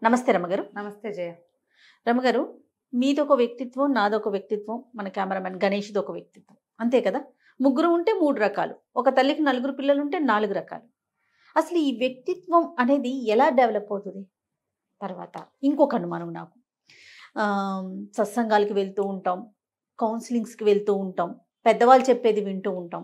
నమస్తే రమగారు. నమస్తే జయ. రమగారు, మీదొక వ్యక్తిత్వం, నాదొక వ్యక్తిత్వం, మన కెమెరామెన్ గణేష్ది ఒక వ్యక్తిత్వం, అంతే కదా? ముగ్గురు ఉంటే 3 రకాలు, ఒక తల్లికి 4 పిల్లలు ఉంటే 4 రకాలు. అసలు ఈ వ్యక్తిత్వం అనేది ఎలా డెవలప్ అవుతుంది? తర్వాత ఇంకొక అనుమానం నాకు, సత్సంగాలకి వెళ్తూ ఉంటాం, కౌన్సిలింగ్స్కి వెళ్తూ ఉంటాం, పెద్దవాళ్ళు చెప్పేది వింటూ ఉంటాం.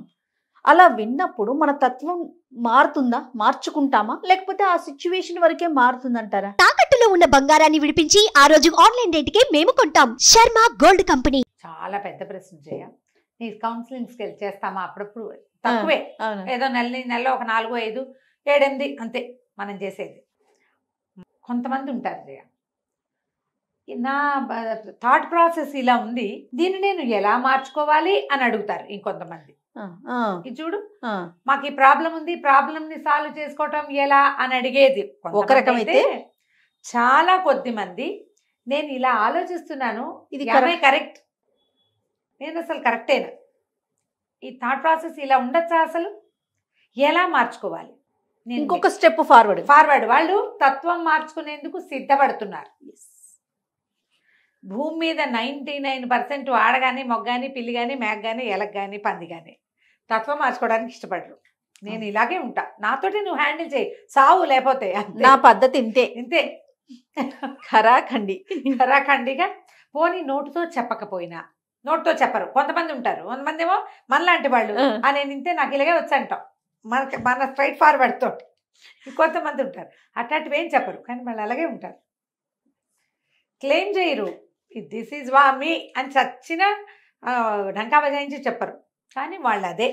అలా విన్నప్పుడు మన తత్వం మారుతుందా, మార్చుకుంటామా, లేకపోతే ఆ సిచ్యువేషన్ వరకే మారుతుందంటారా? తాకట్టులో ఉన్న బంగారాన్ని విడిపించి ఆ రోజు ఆన్లైన్ రేటుకే మేము కొంటాం. Sharma gold company. చాలా పెద్ద ప్రశ్న జయ. నీ కౌన్సిలింగ్స్కి వెళ్ళి చేస్తామా? అప్పుడప్పుడు తక్కువే, ఏదో నెలలో ఒక 4, 5, 7, 8 అంతే మనం చేసేది. కొంతమంది ఉంటారు జయ, నా థాట్ ప్రాసెస్ ఇలా ఉంది, దీన్ని నేను ఎలా మార్చుకోవాలి అని అడుగుతారు. ఇంకొంతమంది ఇది చూడు, మాకు ఈ ప్రాబ్లం ఉంది, ప్రాబ్లం ని సాల్వ్ చేసుకోవటం ఎలా అని అడిగేది ఒక రకమైతే. చాలా కొద్ది మంది నేను ఇలా ఆలోచిస్తున్నాను, ఇది కరెక్ట్, నేను అసలు కరెక్టేనా, ఈ థాట్ ప్రాసెస్ ఇలా ఉండొచ్చా, అసలు ఎలా మార్చుకోవాలి, ఇంకొక స్టెప్ ఫార్వర్డ్. వాళ్ళు తత్వం మార్చుకునేందుకు సిద్ధపడుతున్నారు. భూమి మీద 99% ఆడగాని, మొగ్గాని, పిల్లి గాని, మేక గాని, ఎలక గాని, పంది గాని తత్వం మార్చుకోవడానికి ఇష్టపడరు. నేను ఇలాగే ఉంటా, నాతోటి నువ్వు హ్యాండిల్ చేయి, సావు లేకపోతే. నా పద్ధతి ఇంతే ఇంతే, ఖరాఖండిగా. పోనీ నోటుతో చెప్పకపోయినా, నోటుతో చెప్పరు కొంతమంది ఉంటారు, కొంతమంది ఏమో మనలాంటి వాళ్ళు నేను ఇంతే, నాకు ఇలాగే వచ్చంటాం, మన స్ట్రైట్ ఫార్వర్డ్ తోటి. కొంతమంది ఉంటారు అట్లాంటివి ఏం చెప్పరు, కానీ వాళ్ళు అలాగే ఉంటారు, క్లెయిమ్ చేయరు, దిస్ ఈజ్ మీ అని చచ్చిన ఢంకా బజాయించి చెప్పరు, కానీ వాళ్ళు అదే.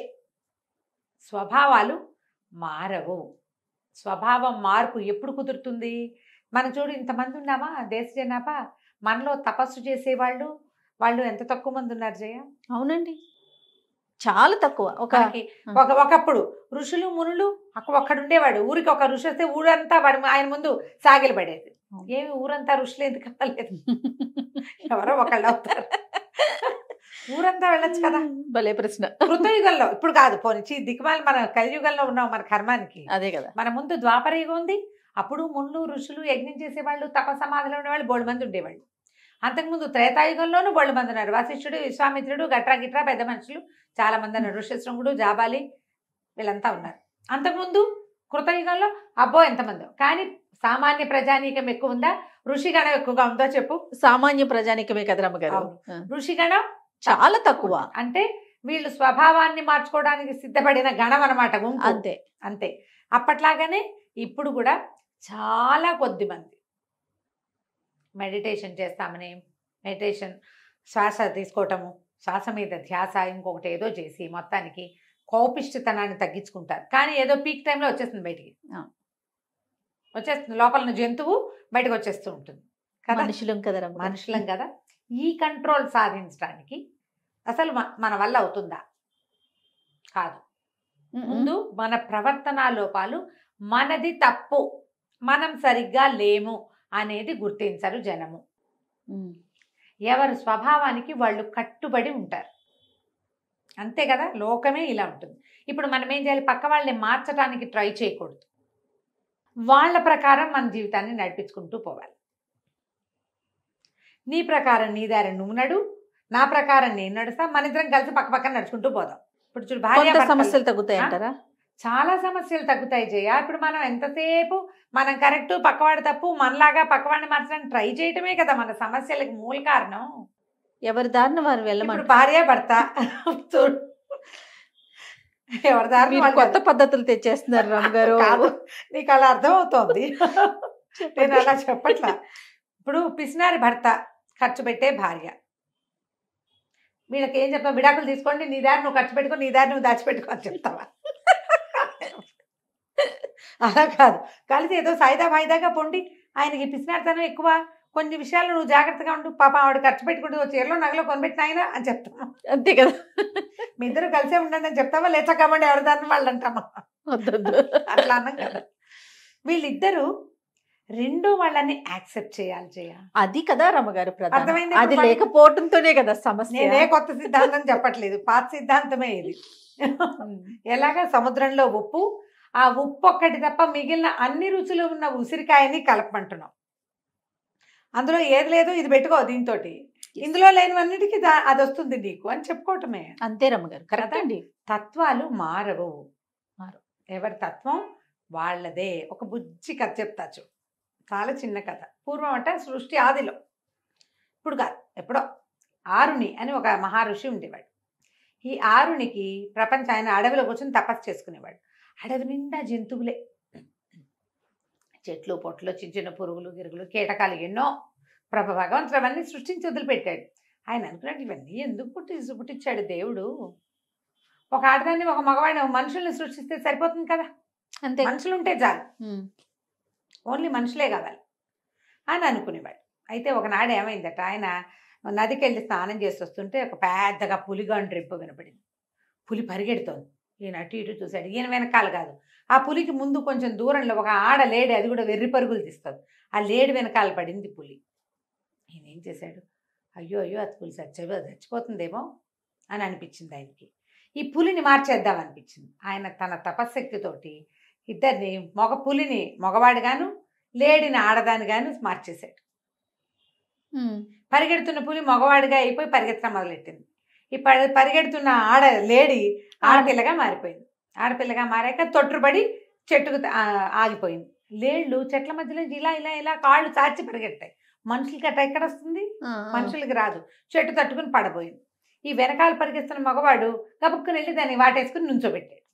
స్వభావాలు మారవు. స్వభావం మార్పు ఎప్పుడు కుదురుతుంది? మనం చూడు, ఇంతమంది ఉన్నామా దేశ జనాభా, మనలో తపస్సు చేసేవాళ్ళు వాళ్ళు ఎంత తక్కువ మంది ఉన్నారు జయ? అవునండి, చాలా తక్కువ. ఒకప్పుడు ఋషులు మునులు ఒక్కడుండేవాడు, ఊరికి ఒక ఋషి వస్తే ఊరంతా ఆయన ముందు సాగిలు పడేది. ఏమి ఊరంతా ఋషులు ఎందుకు కాలేదు, ఎవరో ఒకళ్ళు అవుతారు, ఊరంతా వెళ్ళొచ్చు కదా. భలే ప్రశ్న. కృతయుగంలో, ఇప్పుడు కాదు, పోనీ దిక్కుమాలి మన కలియుగంలో ఉన్నాం, మన కర్మానికి అదే కదా. మన ముందు ద్వాపర యుగం ఉంది, అప్పుడు మునులు ఋషులు యజ్ఞం చేసేవాళ్ళు, తపసమాధిలో ఉండేవాళ్ళు బోళ్ళు మంది ఉండేవాళ్ళు. అంతకుముందు త్రేతాయుగంలోనూ బోళ్ళు మంది ఉన్నారు, వశిష్ఠుడు, విశ్వామిత్రుడు, గిట్రా పెద్ద మనుషులు చాలా మంది ఉన్నారు, ఋష్యశృంగుడు, జాబాలి, వీళ్ళంతా ఉన్నారు. అంతకుముందు కృతయుగంలో అబ్బో ఎంతమందో. కానీ సామాన్య ప్రజానీకం ఎక్కువ ఉందా, ఋషిగణం ఎక్కువగా ఉందో చెప్పు? సామాన్య ప్రజానీకమే కదా రమ్మగారు. ఋషిగణం చాలా తక్కువ. అంటే వీళ్ళు స్వభావాన్ని మార్చుకోవడానికి సిద్ధపడిన గణం అనమాట. అంతే అంతే. అప్పట్లాగానే ఇప్పుడు కూడా చాలా కొద్ది మంది మెడిటేషన్ చేస్తామని, మెడిటేషన్ శ్వాస తీసుకోవటము, శ్వాస మీద ధ్యాస, ఇంకొకటి ఏదో చేసి మొత్తానికి కోపిష్టితనాన్ని తగ్గించుకుంటారు. కానీ ఏదో పీక్ టైంలో వచ్చేస్తుంది, బయటికి వచ్చేస్తుంది, లోపల జంతువు బయటకు వచ్చేస్తూ ఉంటుంది కదా. మనుషులం కదా. ఈ కంట్రోల్ సాధించడానికి అసలు మన వల్ల అవుతుందా? కాదు. ముందు మన ప్రవర్తన లోపాలు, మనది తప్పు, మనం సరిగ్గా లేము అనేది గుర్తించరు జనము. ఎవరి స్వభావానికి వాళ్ళు కట్టుబడి ఉంటారు, అంతే కదా. లోకమే ఇలా ఉంటుంది. ఇప్పుడు మనం ఏం చేయాలి? పక్క వాళ్ళని మార్చడానికి ట్రై చేయకూడదు, వాళ్ళ ప్రకారం మన జీవితాన్ని నడిపించుకుంటూ పోవాలి. నీ ప్రకారం నీ దారి నువ్వు నడు, నా ప్రకారం నేను నడుస్తా, మన ఇద్దరం కలిసి పక్క పక్కన నడుచుకుంటూ పోదాం. ఇప్పుడు చూడు, భార్య సమస్యలు తగ్గుతాయి అంటారా? చాలా సమస్యలు తగ్గుతాయి జయ. ఇప్పుడు మనం ఎంతసేపు మనం కరెక్ట్, పక్కవాడు తప్పు, మనలాగా పక్కవాడిని మార్చడానికి ట్రై చేయటమే కదా మన సమస్యలకు మూల కారణం. ఎవరి దారిన వారు వెళ్ళమంటారు. భార్య భర్త చూడు, ఎవరి దారిన వాళ్ళు కొత్త పద్ధతులు తెచ్చేస్తున్నారు రామ్గారు. నీకు అలా అర్థం అవుతోంది, నేను అలా చెప్పట్లా. ఇప్పుడు పిసినారి భర్త, ఖర్చు పెట్టే భార్య, వీళ్ళకి ఏం చెప్తావు? విడాకులు తీసుకోండి, నీ దారి నువ్వు ఖర్చు పెట్టుకో, నీ దారి నువ్వు దాచిపెట్టుకో అని చెప్తావా? అలా కాదు, కలిసి ఏదో సాయిదా వాయిదాగా పొండి, ఆయనకి పిసినారితనం ఎక్కువ, కొన్ని విషయాలు నువ్వు జాగ్రత్తగా ఉండు, పాప ఆవిడ ఖర్చు పెట్టుకుంటూ చీరలో నగలో కొనిపెట్టిన ఆయన అని చెప్తామా? అంతే కదా. మీ ఇద్దరు కలిసే ఉండండి అని చెప్తావా? లేచక్కమండి ఎవరి దాన్ని వాళ్ళు అంటామా? అట్లా అన్నాం కదా. వీళ్ళిద్దరూ రెండో వాళ్ళని యాక్సెప్ట్ చేయాలి జయ. అది కదా రమ్మగారు అర్థమైంది. అది లేకపోవడంతోనే కదా సమస్య. నేనే కొత్త సిద్ధాంతం చెప్పట్లేదు, పాత సిద్ధాంతమే ఇది. ఎలాగా సముద్రంలో ఉప్పు, ఆ ఉప్పు ఒక్కటి తప్ప మిగిలిన అన్ని రుచులు ఉన్న ఉసిరికాయని కలపమంటున్నాం. అందులో ఏది లేదు ఇది పెట్టుకో దీంతో, ఇందులో లేనివన్నిటికీ అది వస్తుంది నీకు అని చెప్పుకోవటమే. అంతే రమ్మగారు, కరెక్ట్ అండి. తత్వాలు మారవు. మారవు. ఎవరి తత్వం వాళ్ళదే. ఒక బుజ్జి కథ చెప్తా చూ, చాలా చిన్న కథ. పూర్వం అంట సృష్టి ఆదిలో, ఇప్పుడు కాదు ఎప్పుడో, ఆరుని అని ఒక మహర్షి ఉండేవాడు. ఈ ఆరునికి ఆయన అడవిలో కూర్చొని తపస్సు చేసుకునేవాడు. అడవి నిండా జంతువులే, చెట్లు పొట్లు, చిన్న చిన్న పురుగులు గిరుగులు కీటకాలు ఎన్నో. భగవంతుడు అవన్నీ సృష్టించి వదిలిపెట్టాడు. ఆయన అనుకున్నాడు ఇవన్నీ ఎందుకు పుట్టించాడు దేవుడు, ఒక ఆడదాన్ని ఒక మగవాడిని మనుషుల్ని సృష్టిస్తే సరిపోతుంది కదా, అంతే, మనుషులు ఉంటే చాలు, ఓన్లీ మనుషులే కావాలి అని అనుకునేవాడు. అయితే ఒకనాడు ఏమైందట, ఆయన నదికి వెళ్ళి స్నానం చేసి వస్తుంటే ఒక పెద్దగా పులిగాండ్రు రింపు వినపడింది. పులి పరిగెడుతోంది. ఈయన అటు ఇటు చూశాడు. ఈయన వెనకాల కాదు, ఆ పులికి ముందు కొంచెం దూరంలో ఒక ఆడ లేడి, అది కూడా వెర్రి పరుగులు తీస్తుంది. ఆ లేడి వెనకాల పడింది పులి. ఈయన ఏం చేశాడు, అయ్యో అయ్యో అది పులి చచ్చిపోతుందేమో అని అనిపించింది ఆయనకి. ఈ పులిని మార్చేద్దాం అనిపించింది. ఆయన తన తపశక్తితోటి ఇద్దరిని, మగ పులిని మగవాడిగాను లేడిని ఆడదానిగాను మార్చేశాడు. పరిగెడుతున్న పులి మగవాడిగా అయిపోయి పరిగెత్తడం మొదలెట్టింది. ఈ పరిగెడుతున్న లేడి ఆడపిల్లగా మారిపోయింది. ఆడపిల్లగా మారాక తొట్టుబడి చెట్టుకు ఆగిపోయింది. లేళ్ళు చెట్ల మధ్యలో ఇలా ఇలా ఇలా కాళ్ళు చాచి పరిగెడతాయి. మనుషులకి అట్లా ఎక్కడ వస్తుంది, మనుషులకి రాదు. చెట్టు తట్టుకుని పడబోయింది. ఈ వెనకాల పరిగెస్తున్న మగవాడు గబుక్కుని వెళ్ళి దాన్ని వాటేసుకుని నుంచోబెట్టాడు.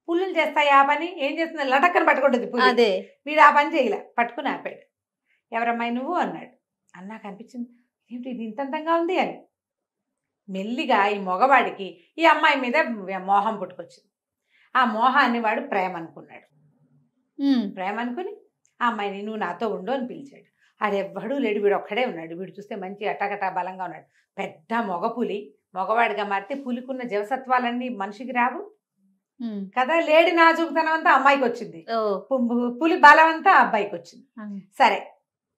పుల్లులు చేస్తాయి ఆ పని, ఏం చేస్తుంది, లటక్కని పట్టుకుంటుంది పులి. అదే వీడు ఆ పని చేయలే, పట్టుకుని ఆపాడు. ఎవరమ్మాయి నువ్వు అన్నాడు. అన్నాక అనిపించింది ఏంటి ఇది ఇంత అందంగా ఉంది అని. మెల్లిగా ఈ మగవాడికి ఈ అమ్మాయి మీద మోహం పుట్టుకొచ్చింది. ఆ మోహాన్ని వాడు ప్రేమ అనుకున్నాడు. ప్రేమ అనుకుని ఆ అమ్మాయిని నువ్వు నాతో ఉండు అని పిలిచాడు. ఆడెవ్వడూ లేడు, వీడు ఒక్కడే ఉన్నాడు. వీడు చూస్తే మంచి అటాకటా బలంగా ఉన్నాడు. పెద్ద మగ పులి మగవాడిగా మారితే పులికున్న జీవసత్వాలన్నీ మనిషికి రావు కదా. లేడి నాజుకుతనం అంతా అమ్మాయికి వచ్చింది, పులి బలం అంతా అబ్బాయికి వచ్చింది. సరే,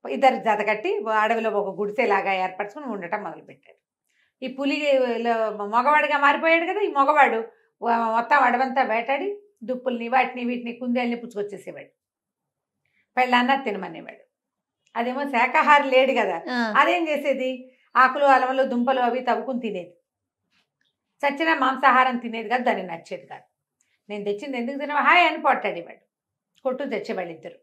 ఇద్దరు జత కట్టి అడవిలో ఒక గుడిసెలాగా ఏర్పరచుకుని ఉండటం మొదలుపెట్టారు. ఈ పులి మగవాడిగా మారిపోయాడు కదా. ఈ మగవాడు మొత్తం అడవంతా వేటాడి దుప్పుల్ని వాటిని వీటిని కుందేళ్ళని పుచ్చుకొచ్చేసేవాడు. పెళ్ళాన్న తినమనేవాడు. అదేమో శాకాహారి లేడు కదా, అదేం చేసేది, ఆకులు అలమలు దుంపలు అవి తవ్వుకుని తినేది. చచ్చిన మాంసాహారం తినేది కాదు, దాన్ని నచ్చేది కాదు. నేను తెచ్చింది ఎందుకు తినవా హాయ్ అని పొట్టాడేవాడు. కొట్టు తెచ్చేవాళ్ళు ఇద్దరు.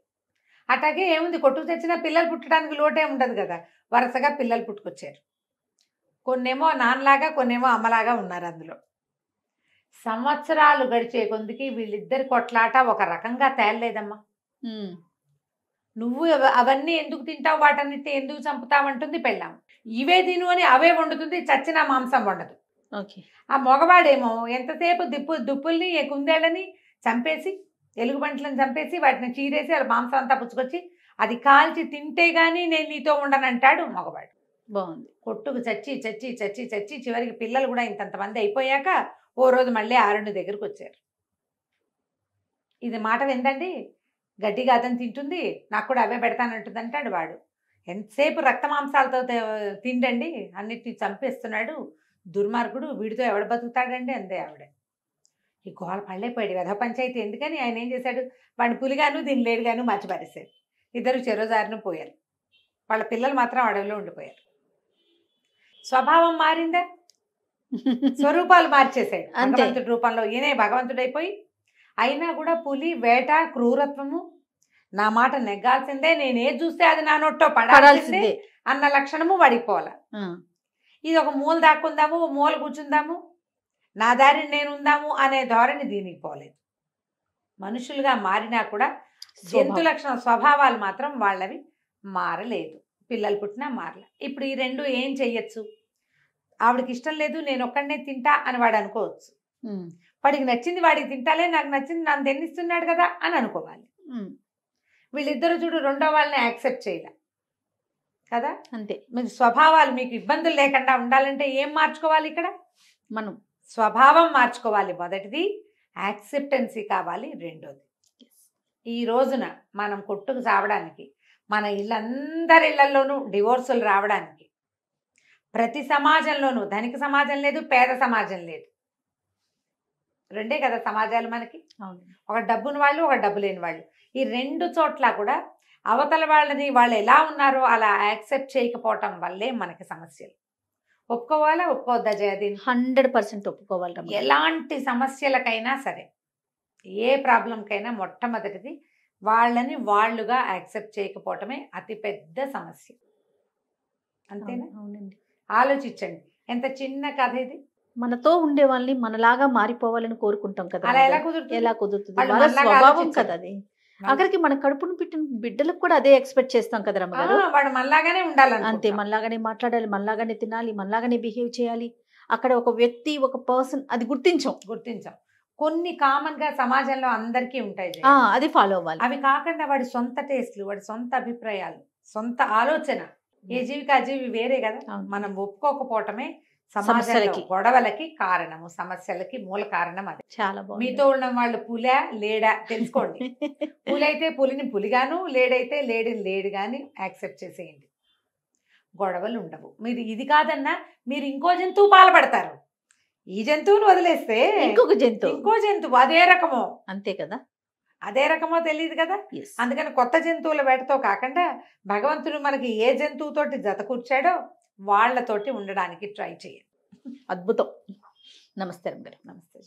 అట్లాగే ఏముంది, కొట్టు తెచ్చినా పిల్లలు పుట్టడానికి లోటే ఉండదు కదా. వరుసగా పిల్లలు పుట్టుకొచ్చారు. కొన్నేమో నాన్నలాగా, కొన్నేమో అమ్మలాగా ఉన్నారు. అందులో సంవత్సరాలు గడిచే కొందికి వీళ్ళిద్దరి కొట్లాట ఒక రకంగా తేలలేదమ్మా. నువ్వు అవన్నీ ఎందుకు తింటావు, వాటన్నిటిని ఎందుకు చంపుతావంటుంది పెళ్ళాం. ఇవే తిను అని అవే వండుతుంది, చచ్చిన మాంసం వండదు. ఆ మగవాడేమో ఎంతసేపు దుప్పుల్ని కుందేళ్ళని చంపేసి, ఎలుగుబంట్లను చంపేసి వాటిని చీరేసి వాళ్ళ మాంసం అంతా పుచ్చుకొచ్చి అది కాల్చి తింటే గానీ నేను నీతో ఉండనంటాడు మగవాడు. బాగుంది. కొట్టుకు చచ్చి చచ్చి చచ్చి చచ్చి చివరికి పిల్లలు కూడా ఇంతంతమంది అయిపోయాక ఓ రోజు మళ్ళీ ఆరుని దగ్గరకు వచ్చారు. ఇది మాట విందండి, గడ్డిగా అతను తింటుంది, నాకు కూడా అవే పెడతానంటుంది అంటాడు వాడు. ఎంతసేపు రక్త మాంసాలతో తిండండి, అన్నిటిని చంపేస్తున్నాడు దుర్మార్గుడు, వీడితో ఎవడు బతుకుతాడండి అంతే ఆవిడ. ఈ గోల పళ్ళైపోయాడు వెధ పంచాయతీ ఎందుకని ఆయన ఏం చేశాడు, వాడిని పులిగాను దీన్ని లేడుగాను మర్చిపారేశాడు. ఇద్దరు చెరోజారిన పోయారు. వాళ్ళ పిల్లలు మాత్రం అడవిలో ఉండిపోయారు. స్వభావం మారిందా, స్వరూపాలు మార్చేశాడు. భగవంతుడి రూపంలో ఈయనే భగవంతుడైపోయి, అయినా కూడా పులి వేట క్రూరత్వము, నా మాట నెగ్గాల్సిందే, నేనేది చూస్తే అది నా నోట్లో పడాల్సిందే అన్న లక్షణము వాడిపోవాల. ఇది ఒక మూల దాక్కుందాము, ఓ మూల కూర్చుందాము, నా దారిని నేను ఉందాము అనే ధోరణి దీనికి పోలేదు. మనుషులుగా మారినా కూడా జంతు లక్షణ స్వభావాలు మాత్రం వాళ్ళవి మారలేదు. పిల్లలు పుట్టినా మారలే. ఇప్పుడు ఈ రెండు ఏం చెయ్యొచ్చు, ఆవిడకి ఇష్టం లేదు నేను ఒక్కడనే తింటా అని వాడు అనుకోవచ్చు. వాడికి నచ్చింది వాడికి తింటాలే, నాకు నచ్చింది నన్ను తిన్నిస్తున్నాడు కదా అని అనుకోవాలి. వీళ్ళిద్దరు చూడు రెండో వాళ్ళని యాక్సెప్ట్ చేయలే కదా. అంతే. మీ స్వభావాలు మీకు ఇబ్బందులు లేకుండా ఉండాలంటే ఏం మార్చుకోవాలి, ఇక్కడ మనం స్వభావం మార్చుకోవాలి. మొదటిది యాక్సెప్టెన్సీ కావాలి. రెండోది ఈ రోజున మనం కొట్టుకు చావడానికి, మన ఇళ్ళందరి ఇళ్లలోనూ డివోర్సులు రావడానికి, ప్రతి సమాజంలోనూ ధనిక సమాజం లేదు, పేద సమాజం లేదు. రెండే కదా సమాజాలు మనకి. అవును. ఒక డబ్బున్న వాళ్ళు, ఒక డబ్బు లేని వాళ్ళు. ఈ 2 చోట్ల కూడా అవతల వాళ్ళని వాళ్ళు ఎలా ఉన్నారో అలా యాక్సెప్ట్ చేయకపోవటం వల్లే మనకి సమస్యలు. ఒప్పుకోవాలా ఒప్పుకోవద్దా జయదీన్? 100% ఒప్పుకోవాలి రమ్య. ఎలాంటి సమస్యలకైనా సరే, ఏ ప్రాబ్లంకైనా మొట్టమొదటిది వాళ్ళని వాళ్ళుగా యాక్సెప్ట్ చేయకపోవటమే అతిపెద్ద సమస్య. అంతేనా? అవునండి. ఆలోచించండి, ఎంత చిన్న కథ ఇది. మనతో ఉండే వాళ్ళని మనలాగా మారిపోవాలని కోరుకుంటాం కదా అలా ఎలా రమ్య. కుదురుతుంది? ఎలా కుదురుతుంది? వాళ్ళు వాళ్ళ మనలాగా స్వభావం ఆలోచించరు. కదా అది. ఆఖరికి మన కడుపును పెట్టిన బిడ్డలకు కూడా అదే ఎక్స్పెక్ట్ చేస్తాం కదా రమ్మ గారు. వాడు మనలాగానే అంతే, ఉండాలనుకుంటాం. మనలాగానే మాట్లాడాలి, మనలాగానే తినాలి, మనలాగానే బిహేవ్ చేయాలి. అక్కడ ఒక వ్యక్తి, ఒక పర్సన్ అది గుర్తించాం. గుర్తించాం. కొన్ని కామన్ గా సమాజంలో అందరికీ ఉంటాయి జయ. అది ఫాలో అవ్వాలి. అవి కాకుండా వాడి సొంత టేస్ట్లు, వాడి సొంత అభిప్రాయాలు, సొంత ఆలోచన. ఏ జీవికి ఆ జీవి వేరే కదా. అవును. మనం ఒప్పుకోకపోవటమే సమాజంలో సమస్యలకి. గొడవలకి కారణము, సమస్యలకి మూల కారణం అది. చాలా బాగుంది. మీతో ఉన్న వాళ్ళు పులా లేడా తెలుసుకోండి. పులైతే పులిని పులిగాను, లేడైతే లేడిని లేడుగాని యాక్సెప్ట్ చేసేయండి. గొడవలు ఉండవు. మీరు ఇది కాదన్నా మీరు ఇంకో జంతువు పాల్పడతారు. ఈ జంతువును వదిలేస్తే ఇంకొక జంతువు. ఇంకో జంతువు అదే రకమో, అంతే కదా. అదే రకమో తెలియదు కదా. Yes. అందుకని కొత్త జంతువుల వేటతో కాకుండా భగవంతుడు మనకి ఏ జంతువుతోటి జత కూర్చాడో వాళ్ళతోటి ఉండడానికి ట్రై చేయండి. అద్భుతం. నమస్తే రమ్య గారు. నమస్తే.